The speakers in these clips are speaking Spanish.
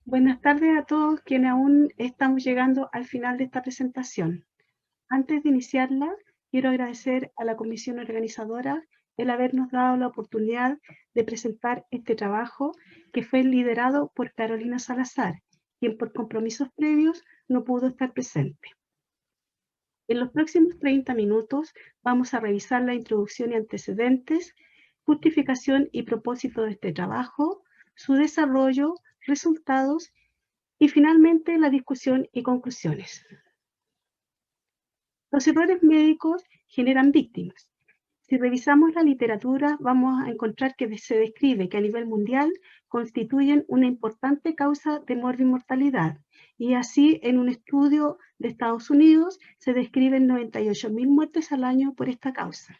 Buenas tardes a todos quienes aún estamos llegando al final de esta presentación. Antes de iniciarla, quiero agradecer a la comisión organizadora el habernos dado la oportunidad de presentar este trabajo que fue liderado por Carolina Salazar, quien por compromisos previos no pudo estar presente. En los próximos 30 minutos vamos a revisar la introducción y antecedentes, justificación y propósito de este trabajo, su desarrollo, resultados y finalmente la discusión y conclusiones. Los errores médicos generan víctimas. Si revisamos la literatura, vamos a encontrar que se describe que a nivel mundial constituyen una importante causa de mortalidad. Y así, en un estudio de Estados Unidos, se describen 98.000 muertes al año por esta causa.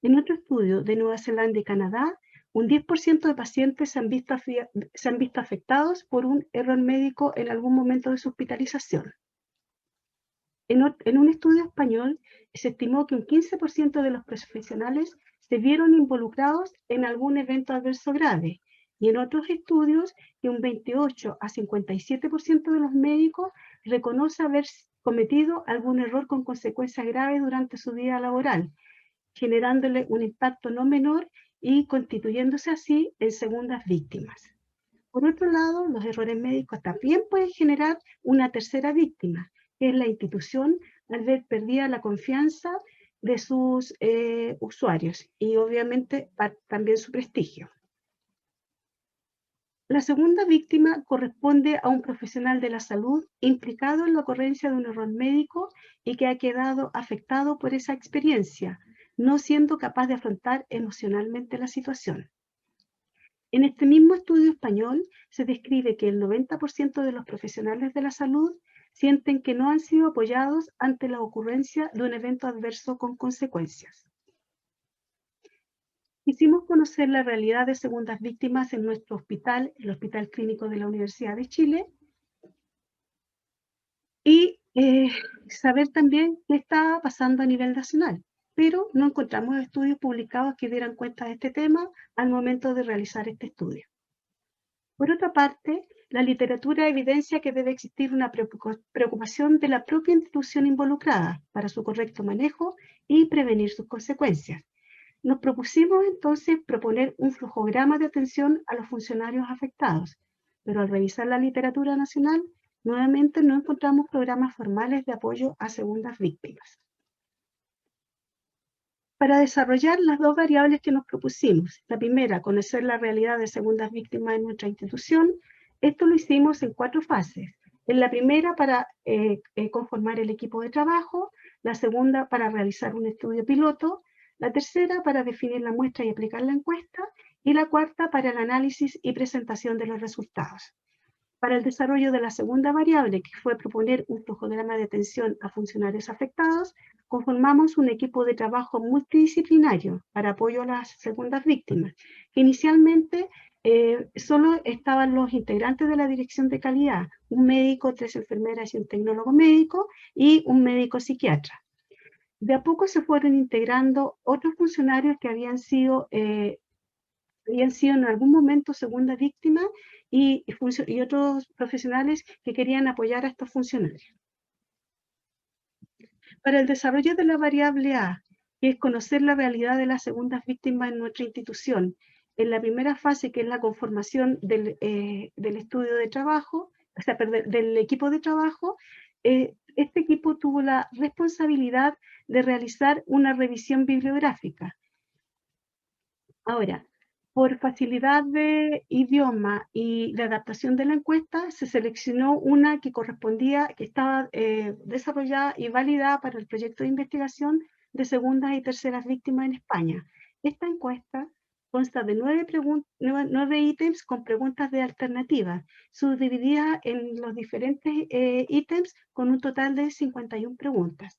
En otro estudio de Nueva Zelanda y Canadá, un 10% de pacientes se han visto afectados por un error médico en algún momento de su hospitalización. En un estudio español, se estimó que un 15% de los profesionales se vieron involucrados en algún evento adverso grave, y en otros estudios, que un 28 a 57% de los médicos reconoce haber cometido algún error con consecuencias graves durante su vida laboral, generándole un impacto no menor y constituyéndose así en segundas víctimas. Por otro lado, los errores médicos también pueden generar una tercera víctima, que es la institución al ver perdida la confianza de sus usuarios y obviamente también su prestigio. La segunda víctima corresponde a un profesional de la salud implicado en la ocurrencia de un error médico y que ha quedado afectado por esa experiencia, no siendo capaz de afrontar emocionalmente la situación. En este mismo estudio español se describe que el 90% de los profesionales de la salud sienten que no han sido apoyados ante la ocurrencia de un evento adverso con consecuencias. Quisimos conocer la realidad de segundas víctimas en nuestro hospital, el Hospital Clínico de la Universidad de Chile, y saber también qué estaba pasando a nivel nacional, pero no encontramos estudios publicados que dieran cuenta de este tema al momento de realizar este estudio. Por otra parte, la literatura evidencia que debe existir una preocupación de la propia institución involucrada para su correcto manejo y prevenir sus consecuencias. Nos propusimos entonces proponer un flujograma de atención a los funcionarios afectados, pero al revisar la literatura nacional, nuevamente no encontramos programas formales de apoyo a segundas víctimas. Para desarrollar las dos variables que nos propusimos, la primera, conocer la realidad de segundas víctimas en nuestra institución, esto lo hicimos en 4 fases. En la primera, para conformar el equipo de trabajo, la segunda, para realizar un estudio piloto, la tercera, para definir la muestra y aplicar la encuesta, y la cuarta, para el análisis y presentación de los resultados. Para el desarrollo de la segunda variable, que fue proponer un flujograma de atención a funcionarios afectados, conformamos un equipo de trabajo multidisciplinario para apoyo a las segundas víctimas, que inicialmente solo estaban los integrantes de la dirección de calidad, un médico, 3 enfermeras y un tecnólogo médico y un médico psiquiatra. De a poco se fueron integrando otros funcionarios que habían sido en algún momento segunda víctima y otros profesionales que querían apoyar a estos funcionarios. Para el desarrollo de la variable A, que es conocer la realidad de las segundas víctimas en nuestra institución, en la primera fase, que es la conformación del estudio de trabajo, o sea, del equipo de trabajo, este equipo tuvo la responsabilidad de realizar una revisión bibliográfica. Ahora, por facilidad de idioma y de adaptación de la encuesta, se seleccionó una que correspondía, que estaba desarrollada y validada para el proyecto de investigación de segundas y terceras víctimas en España. Esta encuesta consta de 9 ítems con preguntas de alternativa, subdivididas en los diferentes ítems con un total de 51 preguntas.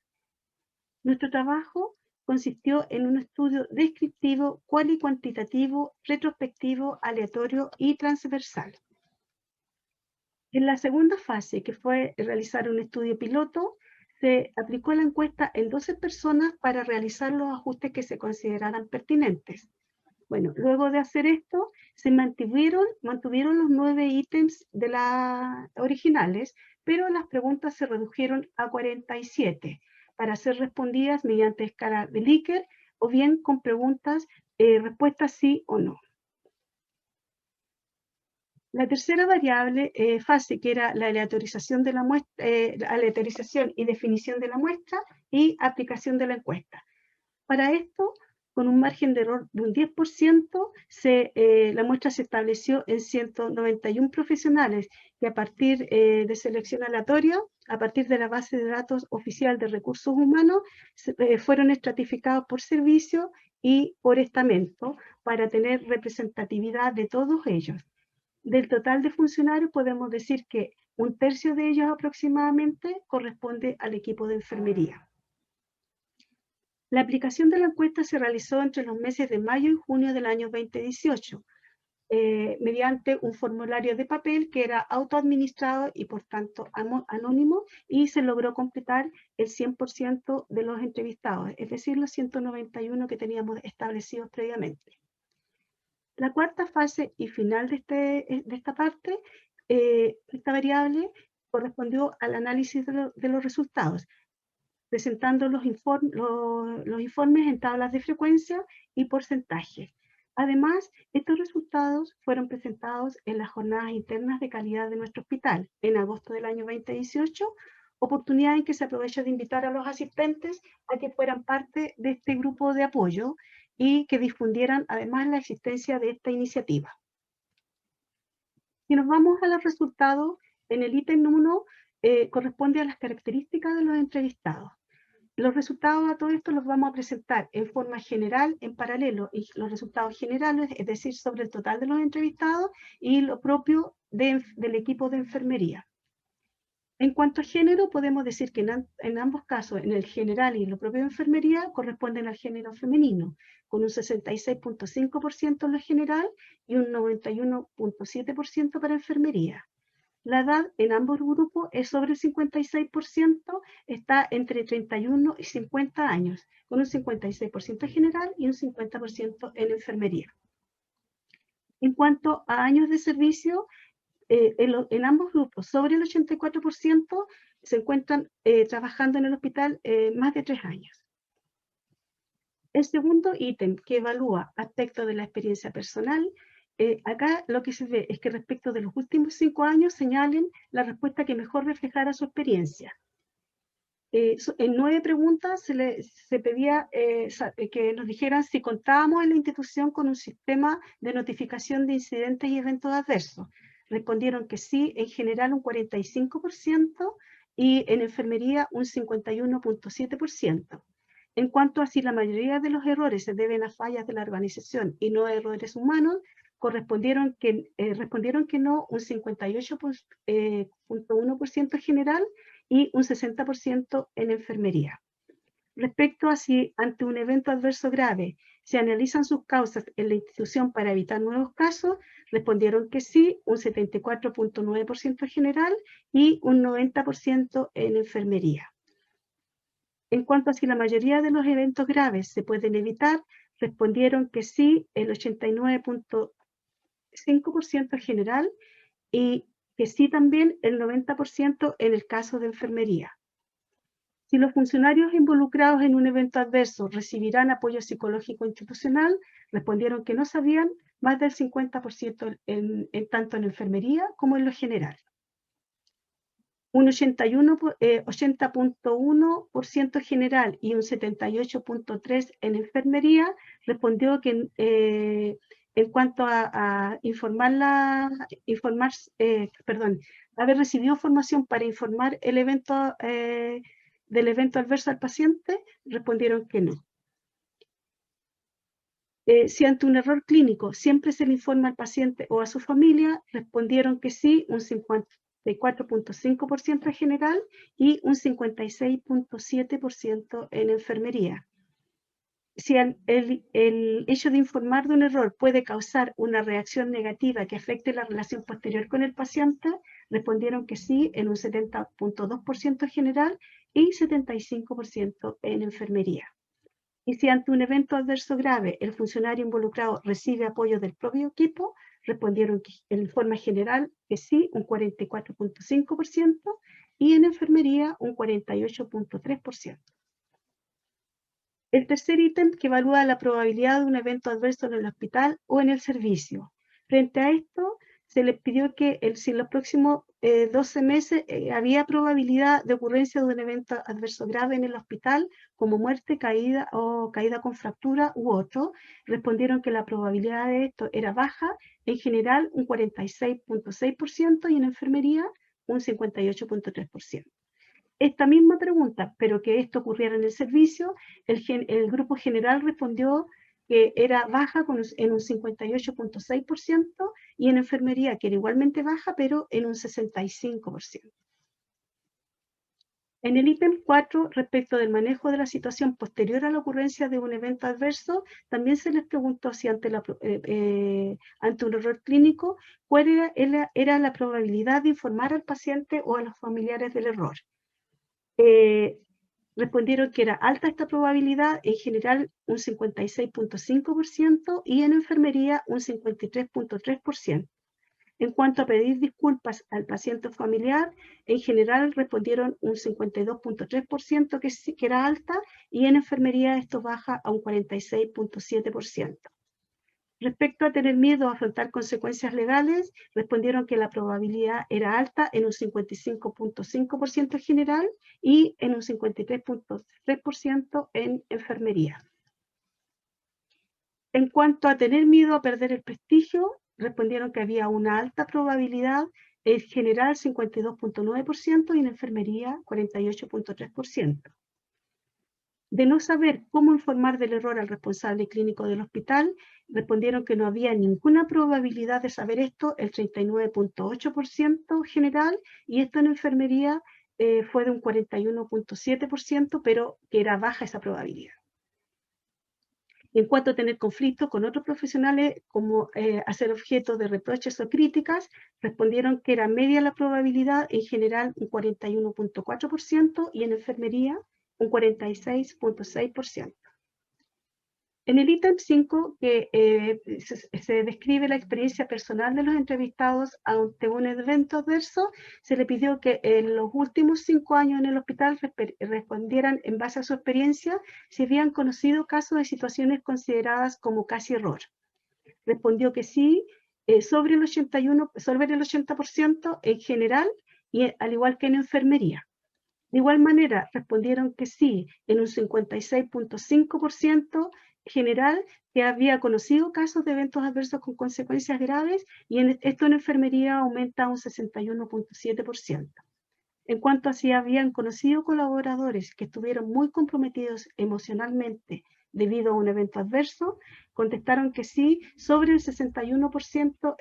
Nuestro trabajo consistió en un estudio descriptivo, cualitativo, retrospectivo, aleatorio y transversal. En la segunda fase, que fue realizar un estudio piloto, se aplicó la encuesta en 12 personas para realizar los ajustes que se consideraran pertinentes. Bueno, luego de hacer esto, se mantuvieron los 9 ítems de originales, pero las preguntas se redujeron a 47 para ser respondidas mediante escala de Likert o bien con preguntas, respuestas sí o no. La tercera variable fase, que era la aleatorización de la muestra, aleatorización y definición de la muestra y aplicación de la encuesta. Para esto, con un margen de error de un 10%, la muestra se estableció en 191 profesionales que a partir de selección aleatoria, a partir de la base de datos oficial de recursos humanos, fueron estratificados por servicio y por estamento para tener representatividad de todos ellos. Del total de funcionarios podemos decir que un tercio de ellos aproximadamente corresponde al equipo de enfermería. La aplicación de la encuesta se realizó entre los meses de mayo y junio del año 2018, mediante un formulario de papel que era autoadministrado y por tanto anónimo, y se logró completar el 100% de los entrevistados, es decir, los 191 que teníamos establecidos previamente. La cuarta fase y final de esta parte, esta variable correspondió al análisis de los resultados, presentando los informes en tablas de frecuencia y porcentaje. Además, estos resultados fueron presentados en las jornadas internas de calidad de nuestro hospital en agosto del año 2018, oportunidad en que se aprovecha de invitar a los asistentes a que fueran parte de este grupo de apoyo y que difundieran además la existencia de esta iniciativa. Si nos vamos a los resultados, en el ítem 1 corresponde a las características de los entrevistados. Los resultados a todo esto los vamos a presentar en forma general, en paralelo, y los resultados generales, es decir, sobre el total de los entrevistados y lo propio del equipo de enfermería. En cuanto a género, podemos decir que en ambos casos, en el general y lo propio de enfermería, corresponden al género femenino, con un 66.5% en lo general y un 91.7% para enfermería. La edad en ambos grupos es sobre el 56%, está entre 31 y 50 años, con un 56% general y un 50% en enfermería. En cuanto a años de servicio, en ambos grupos, sobre el 84% se encuentran trabajando en el hospital más de 3 años. El segundo ítem que evalúa aspectos de la experiencia personal, acá lo que se ve es que respecto de los últimos 5 años señalen la respuesta que mejor reflejara su experiencia. En 9 preguntas se pedía que nos dijeran si contábamos en la institución con un sistema de notificación de incidentes y eventos adversos. Respondieron que sí, en general un 45% y en enfermería un 51.7%. En cuanto a si la mayoría de los errores se deben a fallas de la organización y no a errores humanos, respondieron que no un 58.1% general y un 60% en enfermería. Respecto a si ante un evento adverso grave se analizan sus causas en la institución para evitar nuevos casos, respondieron que sí, un 74.9% general y un 90% en enfermería. En cuanto a si la mayoría de los eventos graves se pueden evitar, respondieron que sí, el 89.5% general y que sí también el 90% en el caso de enfermería. Si los funcionarios involucrados en un evento adverso recibirán apoyo psicológico institucional, respondieron que no sabían más del 50% tanto en enfermería como en lo general. Un 80.1% general y un 78.3% en enfermería respondió que en cuanto a haber recibido formación para informar del evento adverso al paciente, respondieron que no. Si ante un error clínico siempre se le informa al paciente o a su familia, respondieron que sí, un 54.5% en general y un 56.7% en enfermería. Si el hecho de informar de un error puede causar una reacción negativa que afecte la relación posterior con el paciente, respondieron que sí en un 70.2% en general y 75% en enfermería. Y si ante un evento adverso grave el funcionario involucrado recibe apoyo del propio equipo, respondieron que en forma general que sí, un 44.5%, y en enfermería un 48.3%. El tercer ítem que evalúa la probabilidad de un evento adverso en el hospital o en el servicio. Frente a esto, se les pidió que si en los próximos 12 meses había probabilidad de ocurrencia de un evento adverso grave en el hospital, como muerte, caída o caída con fractura u otro. Respondieron que la probabilidad de esto era baja, en general un 46.6% y en enfermería un 58.3%. Esta misma pregunta, pero que esto ocurriera en el servicio, el grupo general respondió que era baja en un 58.6% y en enfermería que era igualmente baja, pero en un 65%. En el ítem 4, respecto del manejo de la situación posterior a la ocurrencia de un evento adverso, también se les preguntó si ante un error clínico, cuál era la probabilidad de informar al paciente o a los familiares del error. Respondieron que era alta esta probabilidad, en general un 56.5% y en enfermería un 53.3%. En cuanto a pedir disculpas al paciente familiar, en general respondieron un 52.3% que era alta y en enfermería esto baja a un 46.7%. Respecto a tener miedo a afrontar consecuencias legales, respondieron que la probabilidad era alta en un 55.5% en general y en un 53.3% en enfermería. En cuanto a tener miedo a perder el prestigio, respondieron que había una alta probabilidad, en general 52.9% y en enfermería 48.3%. De no saber cómo informar del error al responsable clínico del hospital, respondieron que no había ninguna probabilidad de saber esto, el 39.8% general, y esto en enfermería fue de un 41.7%, pero que era baja esa probabilidad. En cuanto a tener conflictos con otros profesionales, como hacer objeto de reproches o críticas, respondieron que era media la probabilidad, en general un 41.4% y en enfermería un 46.6%. En el ítem 5, que se describe la experiencia personal de los entrevistados ante un evento adverso, se le pidió que en los últimos 5 años en el hospital respondieran en base a su experiencia si habían conocido casos de situaciones consideradas como casi error. Respondió que sí, sobre el 80% en general, y al igual que en enfermería. De igual manera, respondieron que sí en un 56.5% general, que había conocido casos de eventos adversos con consecuencias graves, y esto en enfermería aumenta a un 61.7%. En cuanto a si habían conocido colaboradores que estuvieron muy comprometidos emocionalmente debido a un evento adverso, contestaron que sí sobre el 61%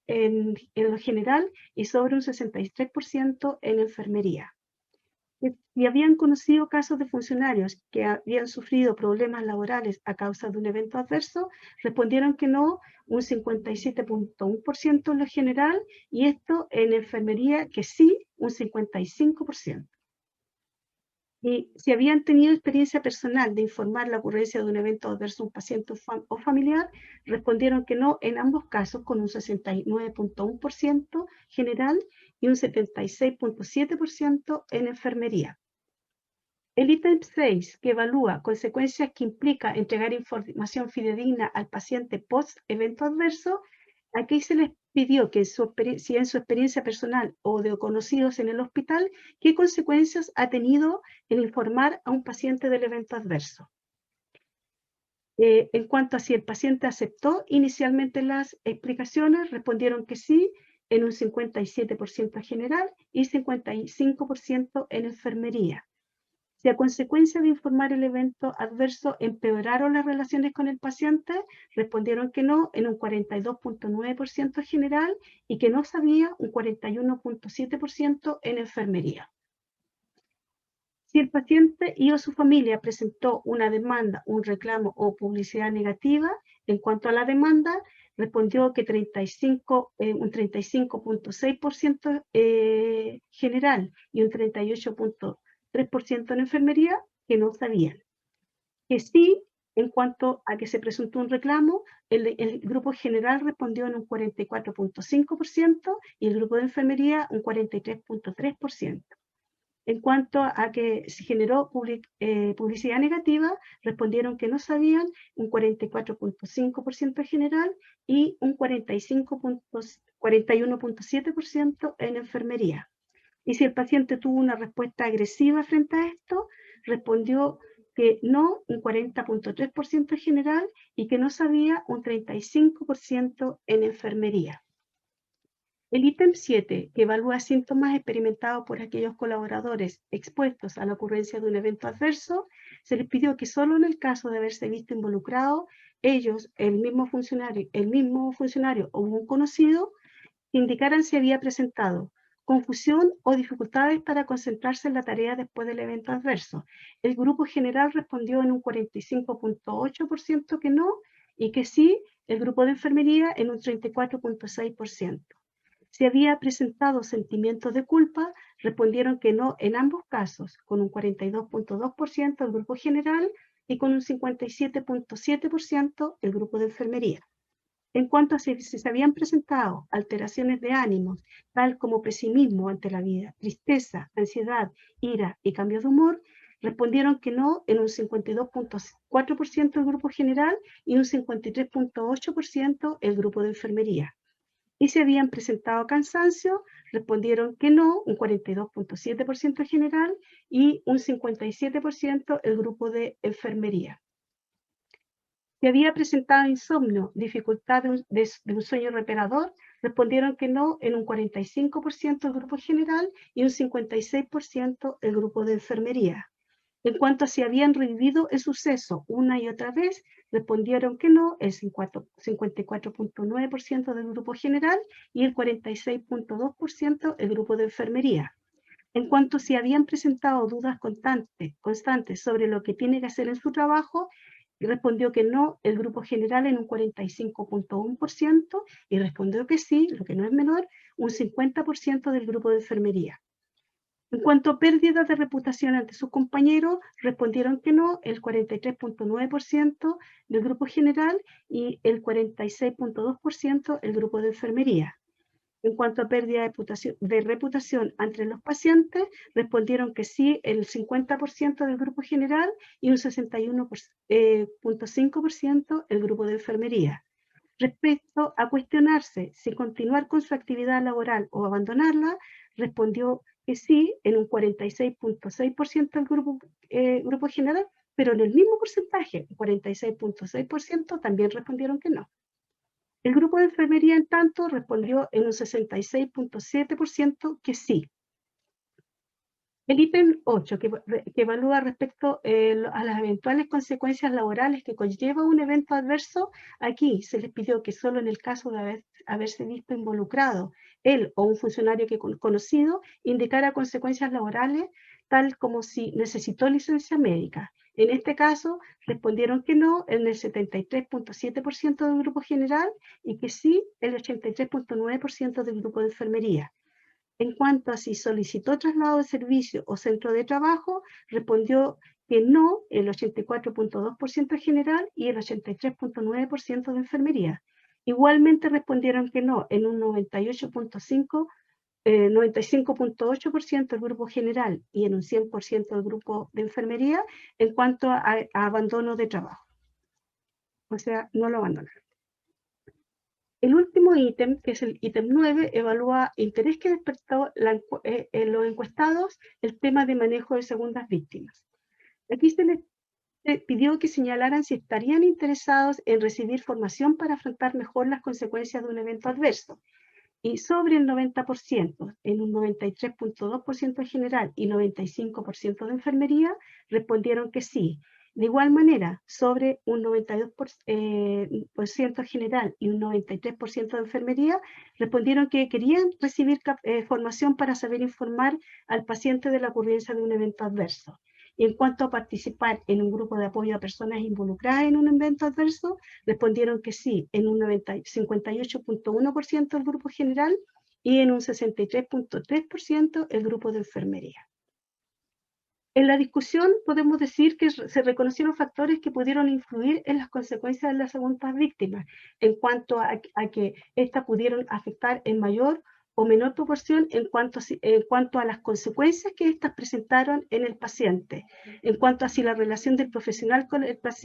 en lo general y sobre un 63% en enfermería. Si habían conocido casos de funcionarios que habían sufrido problemas laborales a causa de un evento adverso, respondieron que no, un 57.1% en lo general, y esto en enfermería que sí, un 55%. Y si habían tenido experiencia personal de informar la ocurrencia de un evento adverso a un paciente o familiar, respondieron que no en ambos casos, con un 69.1% general y un 76.7% en enfermería. El ítem 6, que evalúa consecuencias que implica entregar información fidedigna al paciente post-evento adverso, aquí se les pidió que si en su experiencia personal o de conocidos en el hospital, qué consecuencias ha tenido el informar a un paciente del evento adverso. En cuanto a si el paciente aceptó inicialmente las explicaciones, respondieron que sí en un 57% general y 55% en enfermería. Si a consecuencia de informar el evento adverso empeoraron las relaciones con el paciente, respondieron que no en un 42.9% general y que no sabía un 41.7% en enfermería. Si el paciente y o su familia presentó una demanda, un reclamo o publicidad negativa, en cuanto a la demanda, respondió que un 35.6% general y un 38.3% en enfermería, que no sabían. que sí, en cuanto a que se presentó un reclamo, el grupo general respondió en un 44.5% y el grupo de enfermería un 43.3%. En cuanto a que se generó publicidad negativa, respondieron que no sabían un 44.5% en general y un 41.7% en enfermería. Y si el paciente tuvo una respuesta agresiva frente a esto, respondió que no un 40.3% en general y que no sabía un 35% en enfermería. El ítem 7, que evalúa síntomas experimentados por aquellos colaboradores expuestos a la ocurrencia de un evento adverso, se les pidió que solo en el caso de haberse visto involucrado, ellos, el mismo funcionario o un conocido, indicaran si había presentado confusión o dificultades para concentrarse en la tarea después del evento adverso. El grupo general respondió en un 45.8% que no y que sí, el grupo de enfermería en un 34.6%. Si había presentado sentimientos de culpa, respondieron que no en ambos casos, con un 42.2% el grupo general y con un 57.7% el grupo de enfermería. En cuanto a si se habían presentado alteraciones de ánimos, tal como pesimismo ante la vida, tristeza, ansiedad, ira y cambios de humor, respondieron que no en un 52.4% el grupo general y un 53.8% el grupo de enfermería. Y si habían presentado cansancio, respondieron que no, un 42.7% en general y un 57% el grupo de enfermería. Si había presentado insomnio, dificultad de un sueño reparador, respondieron que no en un 45% el grupo general y un 56% el grupo de enfermería. En cuanto a si habían revivido el suceso una y otra vez, respondieron que no el 54.9% del grupo general y el 46.2% el grupo de enfermería. En cuanto a si habían presentado dudas constantes sobre lo que tiene que hacer en su trabajo, respondió que no el grupo general en un 45.1% y respondió que sí, lo que no es menor, un 50% del grupo de enfermería. En cuanto a pérdidas de reputación ante sus compañeros, respondieron que no el 43.9% del grupo general y el 46.2% el grupo de enfermería. En cuanto a pérdida de reputación entre los pacientes, respondieron que sí el 50% del grupo general y un 61.5% el grupo de enfermería. Respecto a cuestionarse si continuar con su actividad laboral o abandonarla, respondió que sí en un 46.6% el grupo general, pero en el mismo porcentaje, 46.6%, también respondieron que no. El grupo de enfermería, en tanto, respondió en un 66.7% que sí. El ítem 8, que evalúa respecto a las eventuales consecuencias laborales que conlleva un evento adverso, aquí se les pidió que solo en el caso de haberse visto involucrado él o un funcionario conocido indicara consecuencias laborales, tal como si necesitó licencia médica. En este caso, respondieron que no en el 73.7% del grupo general y que sí el 83.9% del grupo de enfermería. En cuanto a si solicitó traslado de servicio o centro de trabajo, respondió que no el 84.2% en general y el 83.9% de enfermería. Igualmente respondieron que no en un 95.8% el grupo general y en un 100% el grupo de enfermería en cuanto a abandono de trabajo. O sea, no lo abandonaron. El último ítem, que es el ítem 9, evalúa interés que despertó en los encuestados el tema de manejo de segundas víctimas. Aquí se les pidió que señalaran si estarían interesados en recibir formación para afrontar mejor las consecuencias de un evento adverso. Y sobre el 90%, en un 93.2% en general y 95% de enfermería, respondieron que sí. De igual manera, sobre un 92% general y un 93% de enfermería, respondieron que querían recibir formación para saber informar al paciente de la ocurrencia de un evento adverso. Y en cuanto a participar en un grupo de apoyo a personas involucradas en un evento adverso, respondieron que sí en un 58.1% el grupo general y en un 63.3% el grupo de enfermería. En la discusión podemos decir que se reconocieron factores que pudieron influir en las consecuencias de las segundas víctimas, en cuanto a que éstas pudieron afectar en mayor o menor proporción en cuanto a las consecuencias que éstas presentaron en el paciente, en cuanto a si la relación del profesional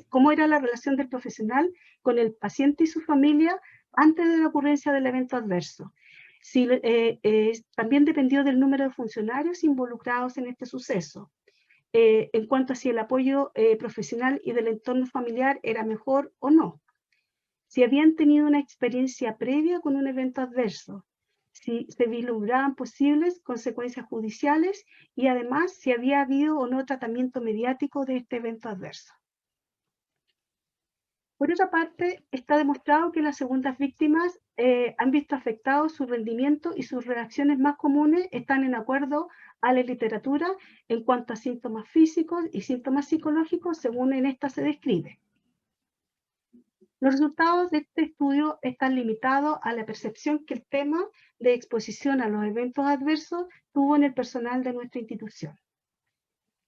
cómo era la relación del profesional con el paciente y su familia antes de la ocurrencia del evento adverso. También dependió del número de funcionarios involucrados en este suceso. En cuanto a si el apoyo profesional y del entorno familiar era mejor o no, si habían tenido una experiencia previa con un evento adverso, si se vislumbraban posibles consecuencias judiciales y además si había habido o no tratamiento mediático de este evento adverso. Por otra parte, está demostrado que las segundas víctimas han visto afectado su rendimiento y sus reacciones más comunes están en acuerdo a la literatura en cuanto a síntomas físicos y síntomas psicológicos, según en esta se describe. Los resultados de este estudio están limitados a la percepción que el tema de exposición a los eventos adversos tuvo en el personal de nuestra institución.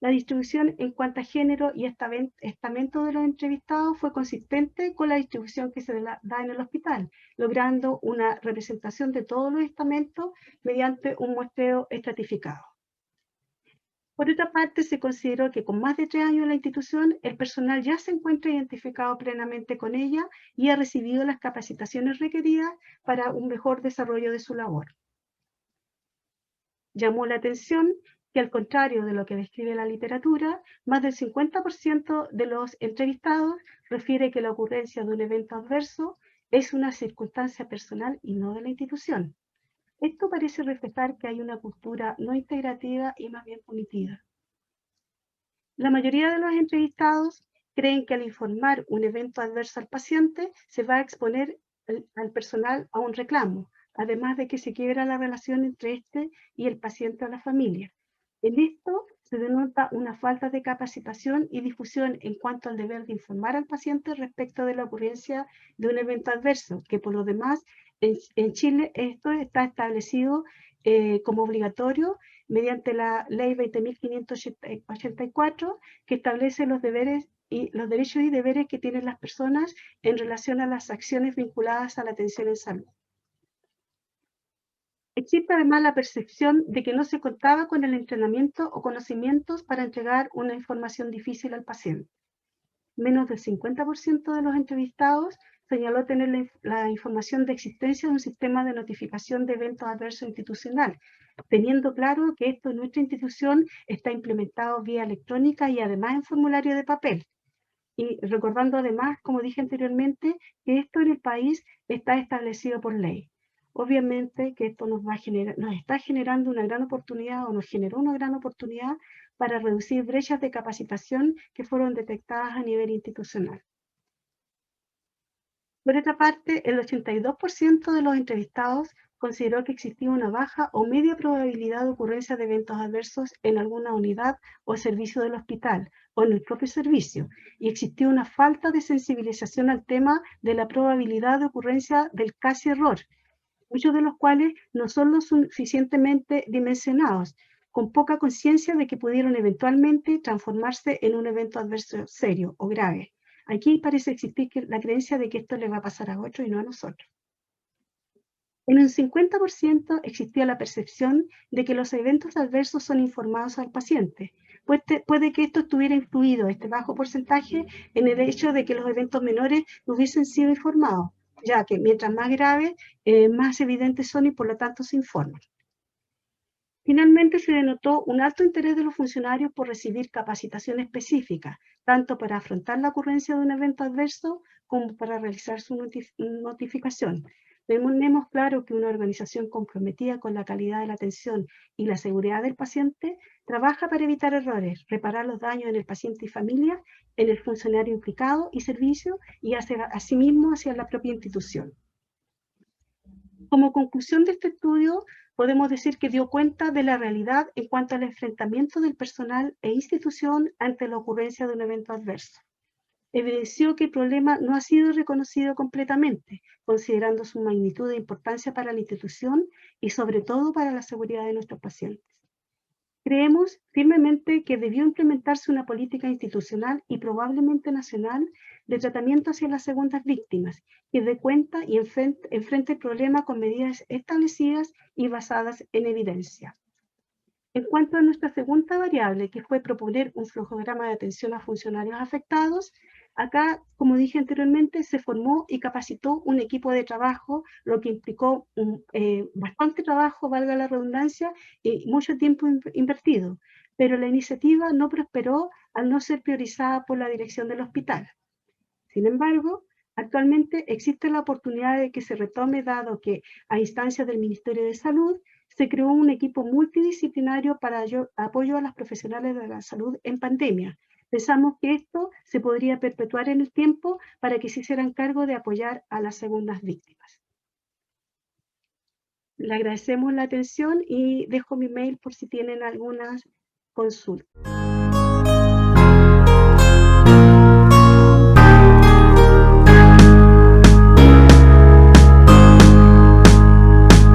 La distribución en cuanto a género y estamento de los entrevistados fue consistente con la distribución que se da en el hospital, logrando una representación de todos los estamentos mediante un muestreo estratificado. Por otra parte, se consideró que con más de 3 años en la institución, el personal ya se encuentra identificado plenamente con ella y ha recibido las capacitaciones requeridas para un mejor desarrollo de su labor. Llamó la atención que, al contrario de lo que describe la literatura, más del 50% de los entrevistados refiere que la ocurrencia de un evento adverso es una circunstancia personal y no de la institución. Esto parece reflejar que hay una cultura no integrativa y más bien punitiva. La mayoría de los entrevistados creen que al informar un evento adverso al paciente se va a exponer al personal a un reclamo, además de que se quiebra la relación entre este y el paciente o la familia. En esto se denota una falta de capacitación y difusión en cuanto al deber de informar al paciente respecto de la ocurrencia de un evento adverso, que por lo demás en Chile esto está establecido como obligatorio mediante la Ley 20.584, que establece los deberes y los derechos y deberes que tienen las personas en relación a las acciones vinculadas a la atención en salud. Existe además la percepción de que no se contaba con el entrenamiento o conocimientos para entregar una información difícil al paciente. Menos del 50% de los entrevistados señaló tener la información de existencia de un sistema de notificación de eventos adversos institucional, teniendo claro que esto en nuestra institución está implementado vía electrónica y además en formulario de papel. Y recordando además, como dije anteriormente, que esto en el país está establecido por ley. Obviamente que esto nos está generando una gran oportunidad o nos generó una gran oportunidad para reducir brechas de capacitación que fueron detectadas a nivel institucional. Por otra parte, el 82% de los entrevistados consideró que existía una baja o media probabilidad de ocurrencia de eventos adversos en alguna unidad o servicio del hospital o en el propio servicio, y existía una falta de sensibilización al tema de la probabilidad de ocurrencia del casi error, muchos de los cuales no son lo suficientemente dimensionados, con poca conciencia de que pudieron eventualmente transformarse en un evento adverso serio o grave. Aquí parece existir la creencia de que esto le va a pasar a otro y no a nosotros. En un 50% existía la percepción de que los eventos adversos son informados al paciente. Puede que esto estuviera incluido, este bajo porcentaje, en el hecho de que los eventos menores no hubiesen sido informados, ya que mientras más graves, más evidentes son y por lo tanto se informan. Finalmente, se denotó un alto interés de los funcionarios por recibir capacitación específica, tanto para afrontar la ocurrencia de un evento adverso como para realizar su notificación. Tenemos claro que una organización comprometida con la calidad de la atención y la seguridad del paciente trabaja para evitar errores, reparar los daños en el paciente y familia, en el funcionario implicado y servicio y asimismo hacia la propia institución. Como conclusión de este estudio, podemos decir que dio cuenta de la realidad en cuanto al enfrentamiento del personal e institución ante la ocurrencia de un evento adverso. Evidenció que el problema no ha sido reconocido completamente, considerando su magnitud e importancia para la institución y sobre todo para la seguridad de nuestros pacientes. Creemos firmemente que debió implementarse una política institucional y probablemente nacional de tratamiento hacia las segundas víctimas, que dé cuenta y enfrente el problema con medidas establecidas y basadas en evidencia. En cuanto a nuestra segunda variable, que fue proponer un flujograma de atención a funcionarios afectados, acá, como dije anteriormente, se formó y capacitó un equipo de trabajo, lo que implicó bastante trabajo, valga la redundancia, y mucho tiempo invertido. Pero la iniciativa no prosperó al no ser priorizada por la dirección del hospital. Sin embargo, actualmente existe la oportunidad de que se retome, dado que a instancias del Ministerio de Salud se creó un equipo multidisciplinario para apoyo a las profesionales de la salud en pandemia. Pensamos que esto se podría perpetuar en el tiempo para que se hicieran cargo de apoyar a las segundas víctimas. Le agradecemos la atención y dejo mi mail por si tienen algunas consultas.